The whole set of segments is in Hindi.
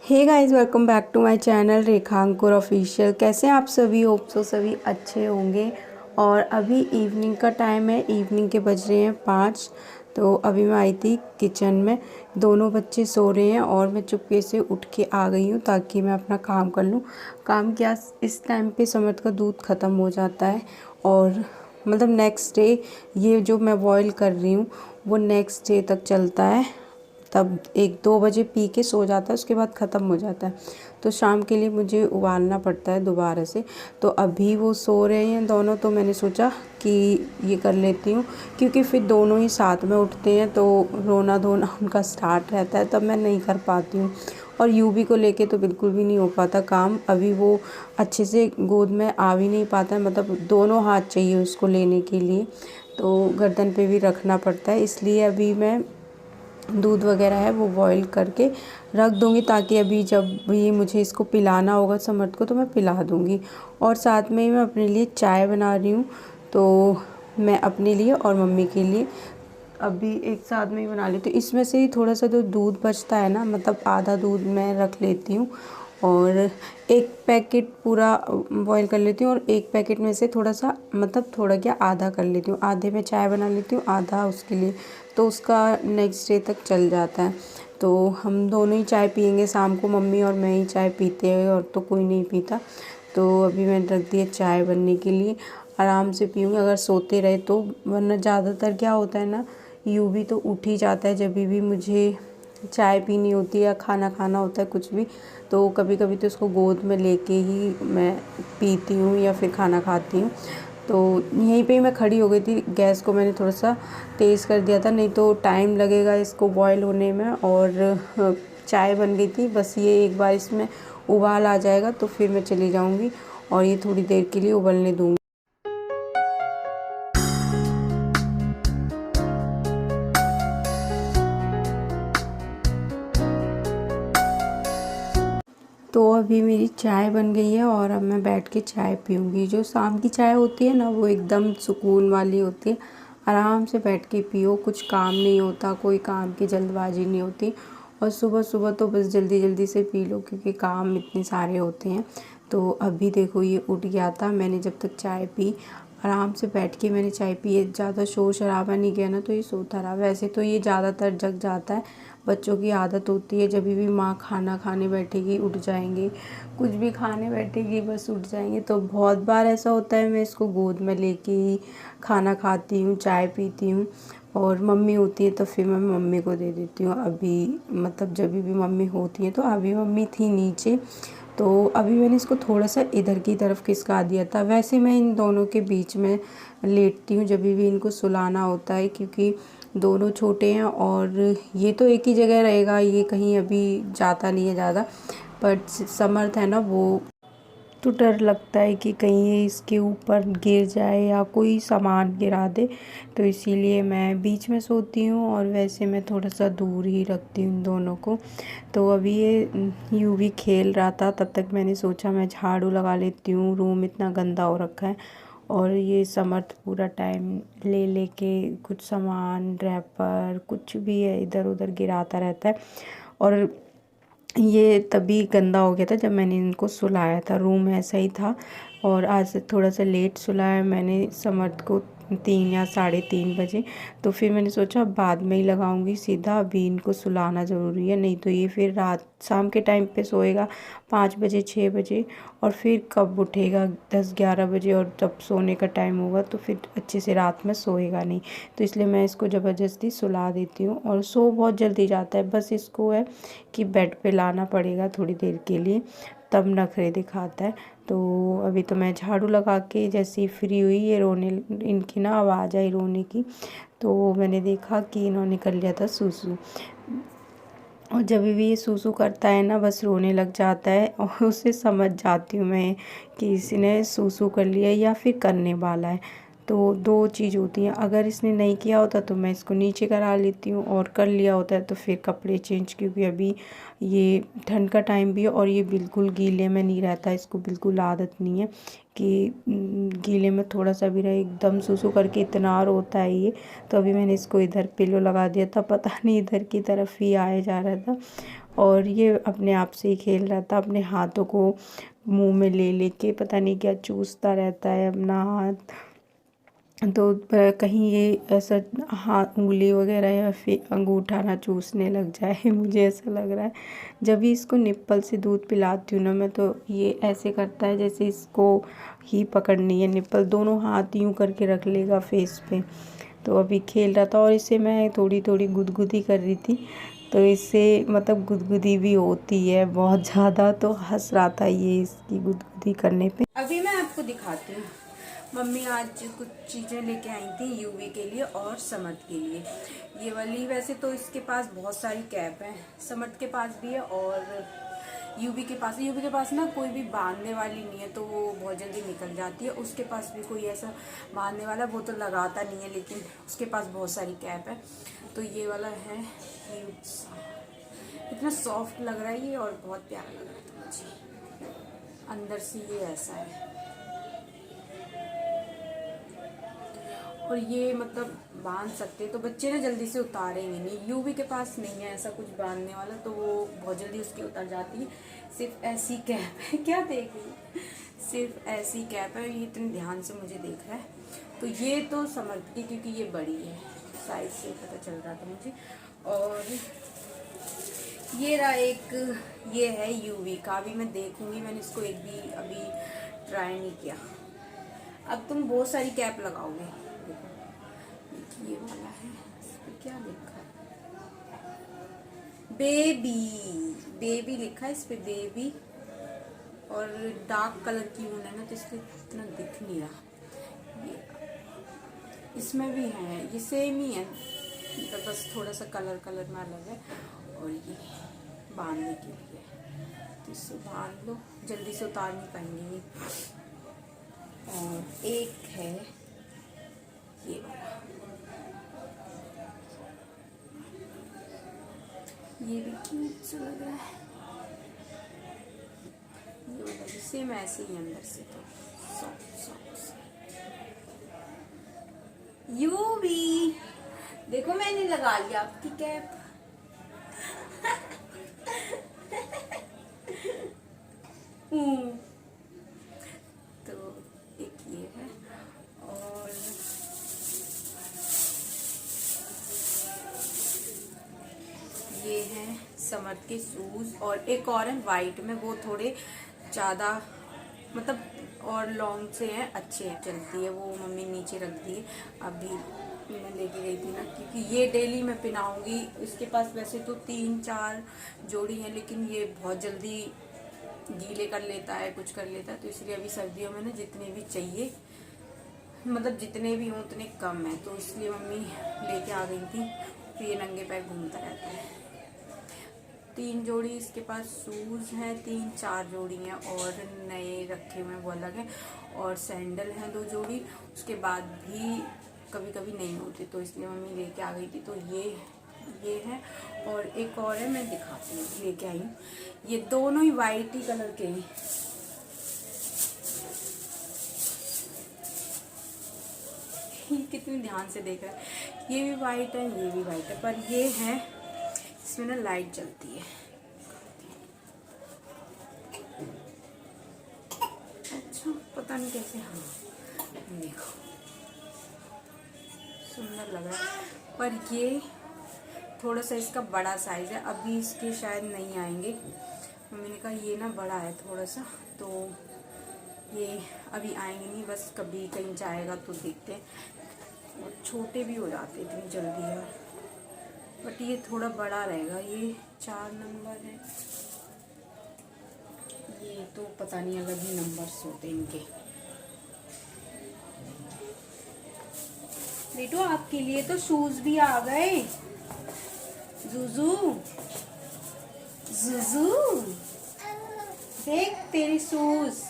Hey guys, welcome back to my channel Rekha Ankur official. कैसे हैं आप सभी? होप सो सभी अच्छे होंगे। और अभी इवनिंग का टाइम है, इवनिंग के बज रहे हैं 5। तो अभी मैं आई थी किचन में, दोनों बच्चे सो रहे हैं और मैं चुपके से उठ के आ गई हूँ ताकि मैं अपना काम कर लूँ। काम क्या, इस टाइम पे समर का दूध ख़त्म हो जाता है और मतलब नेक्स्ट डे ये जो मैं बॉईल कर रही हूँ वो नेक्स्ट डे तक चलता है। तब 1-2 बजे पी के सो जाता है, उसके बाद ख़त्म हो जाता है। तो शाम के लिए मुझे उबालना पड़ता है दोबारा से। तो अभी वो सो रहे हैं दोनों, तो मैंने सोचा कि ये कर लेती हूँ, क्योंकि फिर दोनों ही साथ में उठते हैं तो रोना धोना उनका स्टार्ट रहता है, तब मैं नहीं कर पाती हूँ। और यूवी को लेके तो बिल्कुल भी नहीं हो पाता काम। अभी वो अच्छे से गोद में आ भी नहीं पाता है, मतलब दोनों हाथ चाहिए उसको लेने के लिए, तो गर्दन पे भी रखना पड़ता है। इसलिए अभी मैं दूध वगैरह है वो बॉईल करके रख दूँगी, ताकि अभी जब ये मुझे इसको पिलाना होगा समर्थ को तो मैं पिला दूँगी। और साथ में ही मैं अपने लिए चाय बना रही हूँ, तो मैं अपने लिए और मम्मी के लिए अभी एक साथ में ही बना लेती हूँ। इसमें से ही थोड़ा सा जो दूध बचता है ना, मतलब आधा दूध मैं रख लेती हूँ और एक पैकेट पूरा बॉईल कर लेती हूँ, और एक पैकेट में से थोड़ा सा, मतलब थोड़ा क्या, आधा कर लेती हूँ। आधे में चाय बना लेती हूँ, आधा उसके लिए, तो उसका नेक्स्ट डे तक चल जाता है। तो हम दोनों ही चाय पियेंगे शाम को, मम्मी और मैं ही चाय पीते हैं और तो कोई नहीं पीता। तो अभी मैंने रख दिया चाय बनने के लिए, आराम से पीऊँगी अगर सोते रहे तो। वरना ज़्यादातर क्या होता है ना, यूँ भी तो उठ ही जाता है जब भी मुझे चाय पीनी होती है या खाना खाना होता है कुछ भी। तो कभी कभी तो उसको गोद में लेके ही मैं पीती हूँ या फिर खाना खाती हूँ। तो यहीं पे ही मैं खड़ी हो गई थी, गैस को मैंने थोड़ा सा तेज़ कर दिया था, नहीं तो टाइम लगेगा इसको बॉईल होने में। और चाय बन गई थी, बस ये एक बार इसमें उबाल आ जाएगा तो फिर मैं चली जाऊँगी और ये थोड़ी देर के लिए उबलने दूँगी। तो अभी मेरी चाय बन गई है और अब मैं बैठ के चाय पीऊँगी। जो शाम की चाय होती है ना, वो एकदम सुकून वाली होती है। आराम से बैठ के पियो, कुछ काम नहीं होता, कोई काम की जल्दबाजी नहीं होती। और सुबह सुबह तो बस जल्दी जल्दी से पी लो, क्योंकि काम इतने सारे होते हैं। तो अभी देखो ये उठ गया था, मैंने जब तक चाय पी आराम से बैठ के मैंने चाय पी है। ज़्यादा शोर शराबा नहीं किया ना तो ये सोता रहा। वैसे तो ये ज़्यादातर जग जाता है, बच्चों की आदत होती है, जब भी माँ खाना खाने बैठेगी उठ जाएंगे, कुछ भी खाने बैठेगी बस उठ जाएंगे। तो बहुत बार ऐसा होता है मैं इसको गोद में लेके ही खाना खाती हूँ, चाय पीती हूँ। और मम्मी होती है तो फिर मैं मम्मी को दे देती हूँ। अभी मतलब जब भी मम्मी होती है, तो अभी मम्मी थी नीचे, तो अभी मैंने इसको थोड़ा सा इधर की तरफ खिसका दिया था। वैसे मैं इन दोनों के बीच में लेटती हूँ जब भी इनको सुलाना होता है, क्योंकि दोनों छोटे हैं और ये तो एक ही जगह रहेगा, ये कहीं अभी जाता नहीं है ज़्यादा। बट समर्थ है ना, वो तो डर लगता है कि कहीं ये इसके ऊपर गिर जाए या कोई सामान गिरा दे, तो इसीलिए मैं बीच में सोती हूँ। और वैसे मैं थोड़ा सा दूर ही रखती हूँ इन दोनों को। तो अभी ये यूँ भी खेल रहा था, तब तक मैंने सोचा मैं झाड़ू लगा लेती हूँ, रूम इतना गंदा हो रखा है। और ये समर्थ पूरा टाइम ले लेके कुछ सामान, रैपर, कुछ भी है इधर उधर गिराता रहता है। और ये तभी गंदा हो गया था जब मैंने इनको सुलाया था, रूम ऐसा ही था। और आज थोड़ा सा लेट सुलाया मैंने समर्थ को, 3 या 3:30 बजे। तो फिर मैंने सोचा अब बाद में ही लगाऊंगी सीधा, अभी इनको सुलाना ज़रूरी है, नहीं तो ये फिर रात शाम के टाइम पे सोएगा 5 बजे 6 बजे, और फिर कब उठेगा 10-11 बजे, और जब सोने का टाइम होगा तो फिर अच्छे से रात में सोएगा नहीं। तो इसलिए मैं इसको ज़बरदस्ती सुला देती हूँ और सो बहुत जल्दी जाता है। बस इसको है कि बेड पे लाना पड़ेगा थोड़ी देर के लिए, तब नखरे दिखाता है। तो अभी तो मैं झाड़ू लगा के जैसे ही फ्री हुई, ये रोने, इनकी ना आवाज़ आई रोने की, तो मैंने देखा कि इन्होंने कर लिया था सूसू। और जब भी ये सूसू करता है ना, बस रोने लग जाता है और उसे समझ जाती हूँ मैं कि इसने सूसू कर लिया या फिर करने वाला है। तो दो चीज़ होती हैं, अगर इसने नहीं किया होता तो मैं इसको नीचे करा लेती हूँ, और कर लिया होता है तो फिर कपड़े चेंज, क्योंकि अभी ये ठंड का टाइम भी है और ये बिल्कुल गीले में नहीं रहता, इसको बिल्कुल आदत नहीं है कि गीले में थोड़ा सा भी रहे, एकदम सूसू करके इतना रोता है ये। तो अभी मैंने इसको इधर पिलो लगा दिया था, पता नहीं इधर की तरफ ही आया जा रहा था। और ये अपने आप से ही खेल रहा था, अपने हाथों को मुंह में ले लेके पता नहीं क्या चूसता रहता है अपना हाथ। तो कहीं ये ऐसा हाथ उंगली वगैरह या फिर अंगूठा ना चूसने लग जाए मुझे ऐसा लग रहा है। जब भी इसको निप्पल से दूध पिलाती हूँ ना मैं, तो ये ऐसे करता है जैसे इसको ही पकड़नी है निप्पल, दोनों हाथ यूँ करके रख लेगा फेस पे। तो अभी खेल रहा था और इसे मैं थोड़ी थोड़ी गुदगुदी कर रही थी, तो इससे मतलब गुदगुदी भी होती है बहुत ज़्यादा, तो हंस रहा था ये इसकी गुदगुदी करने पे। अभी मैं आपको दिखाती हूँ, मम्मी आज कुछ चीज़ें लेके आई थी यूवी के लिए और समर्थ के लिए। ये वाली, वैसे तो इसके पास बहुत सारी कैप हैं, समर्थ के पास भी है और यूवी के पास ना कोई भी बांधने वाली नहीं है, तो वो बहुत जल्दी निकल जाती है। उसके पास भी कोई ऐसा बांधने वाला वो तो लगाता नहीं है, लेकिन उसके पास बहुत सारी कैप है। तो ये वाला है, इतना सॉफ्ट लग रहा है ये और बहुत प्यारा लग रहा है मुझे। अंदर से ये ऐसा है और ये मतलब बांध सकते हैं, तो बच्चे ना जल्दी से उतारेंगे नहीं। यूवी के पास नहीं है ऐसा कुछ बांधने वाला, तो वो बहुत जल्दी उसकी उतर जाती है। सिर्फ ऐसी कैप है, क्या देख रही, सिर्फ ऐसी कैप है, ये इतने ध्यान से मुझे देख रहा है। तो ये तो समझती क्योंकि ये बड़ी है, साइज से पता चल रहा था मुझे। और ये रहा एक, ये है यूवी का, अभी मैं देखूंगी, मैंने इसको एक भी अभी ट्राई नहीं किया। अब तुम बहुत सारी कैप लगाओगे, देखो ये वाला है, इस पे क्या लिखा है, बेबी लिखा है इस पे, बेबी। और डार्क कलर की ऊन है ना, तो इसलिए इतना दिख नहीं रहा। ये इसमें भी है, ये सेम ही है, तो बस थोड़ा सा कलर में अलग है। और ये बांधने के लिए, तो इससे बांध लो, जल्दी से उतार नहीं पाएंगे ये। और एक है ये वाला, ये भी क्यूट सा लग रहा है, ये वाला भी सेम ऐसे ही अंदर से, तो सॉफ्ट यू भी देखो, मैंने लगा लिया आपकी कैप। तो एक ये है, और ये है समर्थ के शूज, और एक और है वाइट में, वो थोड़े ज़्यादा मतलब और लॉन्ग से हैं, अच्छे हैं, चलती है वो, मम्मी नीचे रख दी है। अभी मैं लेके गई थी ना, क्योंकि ये डेली मैं पहनाऊंगी। इसके पास वैसे तो 3-4 जोड़ी हैं, लेकिन ये बहुत जल्दी गीले कर लेता है, कुछ कर लेता है, तो इसलिए अभी सर्दियों में ना जितने भी चाहिए, मतलब जितने भी हों उतने कम है, तो इसलिए मम्मी लेके आ गई थी। तो ये नंगे पैर घूमता रहता है। 3 जोड़ी इसके पास शूज़ हैं, 3-4 जोड़ी हैं, और नए रखे हुए हैं वो अलग है। और सैंडल हैं 2 जोड़ी, उसके बाद भी कभी कभी नहीं होती, तो इसलिए मम्मी लेके आ गई थी। तो ये है, और एक और है, मैं दिखाती हूँ, लेके आई हूँ। ये दोनों ही वाइट ही कलर के हैं, कितने ध्यान से देख रहा है। ये भी वाइट है, ये भी वाइट है, पर ये है इसमें ना लाइट जलती है। अच्छा, पता नहीं कैसे, हाँ देखो सुंदर लग रहा है, पर ये थोड़ा सा इसका बड़ा साइज है, अभी इसके शायद नहीं आएंगे। मम्मी ने कहा ये ना बड़ा है थोड़ा सा, तो ये अभी आएंगे नहीं, बस कभी कहीं जाएगा तो देखते हैं। और छोटे भी हो जाते इतनी जल्दी है, बट ये थोड़ा बड़ा रहेगा। ये 4 नंबर है, ये तो पता नहीं अलग ही नंबर्स होते इनके। बेटो आपके लिए तो शूज भी आ गए, जुजू जुजू देख तेरी शूज,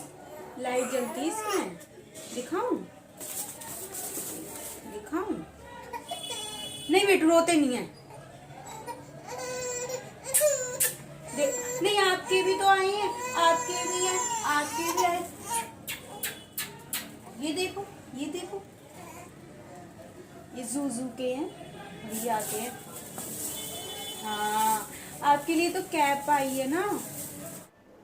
लाइट जलती है इसमें, दिखाऊं नहीं बेटू, रोते नहीं है, नहीं आपके भी तो आए हैं, आपके भी हैं, आपके भी आए, ये देखो ये जूजू के हैं, भैया के हैं। हाँ, आपके लिए तो कैप आई है ना।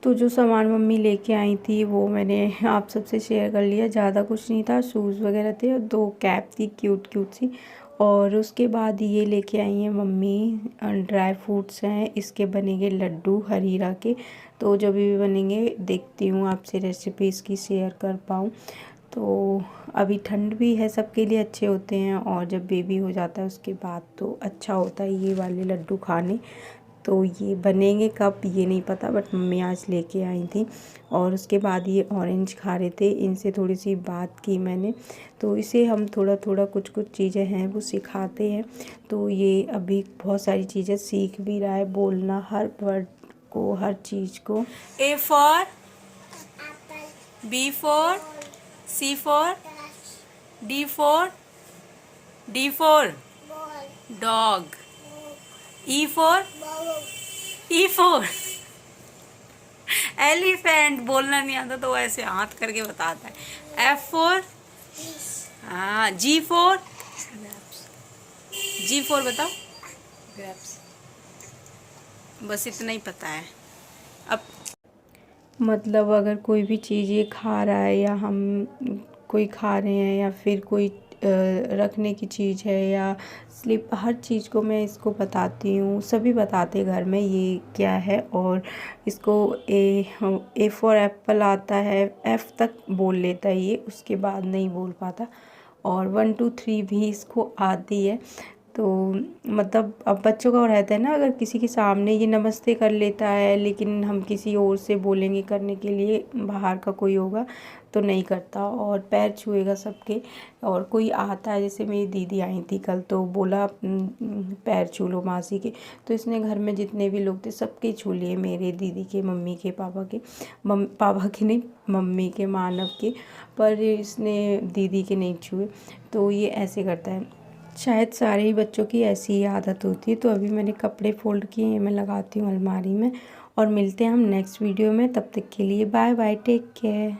तो जो सामान मम्मी लेके आई थी वो मैंने आप सबसे शेयर कर लिया। ज़्यादा कुछ नहीं था, शूज़ वगैरह थे और 2 कैप थी क्यूट क्यूट सी। और उसके बाद ये लेके आई हैं मम्मी ड्राई फ्रूट्स हैं, इसके बनेंगे लड्डू हरीरा के। तो जब भी बनेंगे देखती हूँ आपसे रेसिपी इसकी शेयर कर पाऊँ। तो अभी ठंड भी है, सबके लिए अच्छे होते हैं, और जब बेबी हो जाता है उसके बाद तो अच्छा होता है ये वाले लड्डू खाने। तो ये बनेंगे कब ये नहीं पता, बट मम्मी आज लेके आई थी। और उसके बाद ये ऑरेंज खा रहे थे, इनसे थोड़ी सी बात की मैंने। तो इसे हम थोड़ा थोड़ा कुछ कुछ चीज़ें हैं वो सिखाते हैं। तो ये अभी बहुत सारी चीज़ें सीख भी रहा है, बोलना हर वर्ड को, हर चीज़ को। A for B for C for D for dog. E for elephant. बोलना नहीं आता तो वो ऐसे हाथ करके बताता है। F for हाँ। G for बताओ। ग्रेप्स। बस इतना ही पता है अब। मतलब अगर कोई भी चीज़ ये खा रहा है या हम कोई खा रहे हैं या फिर कोई रखने की चीज़ है या स्लिप, हर चीज़ को मैं इसको बताती हूँ। सभी बताते घर में ये क्या है। और इसको ए फॉर एप्पल आता है, एफ़ तक बोल लेता है ये, उसके बाद नहीं बोल पाता। और 1 2 3 भी इसको आती है। तो मतलब अब बच्चों का रहता है ना, अगर किसी के सामने ये नमस्ते कर लेता है, लेकिन हम किसी और से बोलेंगे करने के लिए, बाहर का कोई होगा तो नहीं करता, और पैर छुएगा सबके। और कोई आता है, जैसे मेरी दीदी आई थी कल तो बोला पैर छू लो मासी के। तो इसने घर में जितने भी लोग थे सबके छू लिए, मेरे, दीदी के, मम्मी के, पापा के। पापा के नहीं, मम्मी के, मानव के। पर इसने दीदी के नहीं छुए। तो ये ऐसे करता है। शायद सारे ही बच्चों की ऐसी ही आदत होती है। तो अभी मैंने कपड़े फ़ोल्ड किए हैं, मैं लगाती हूँ अलमारी में। और मिलते हैं हम नेक्स्ट वीडियो में, तब तक के लिए बाय बाय, टेक केयर।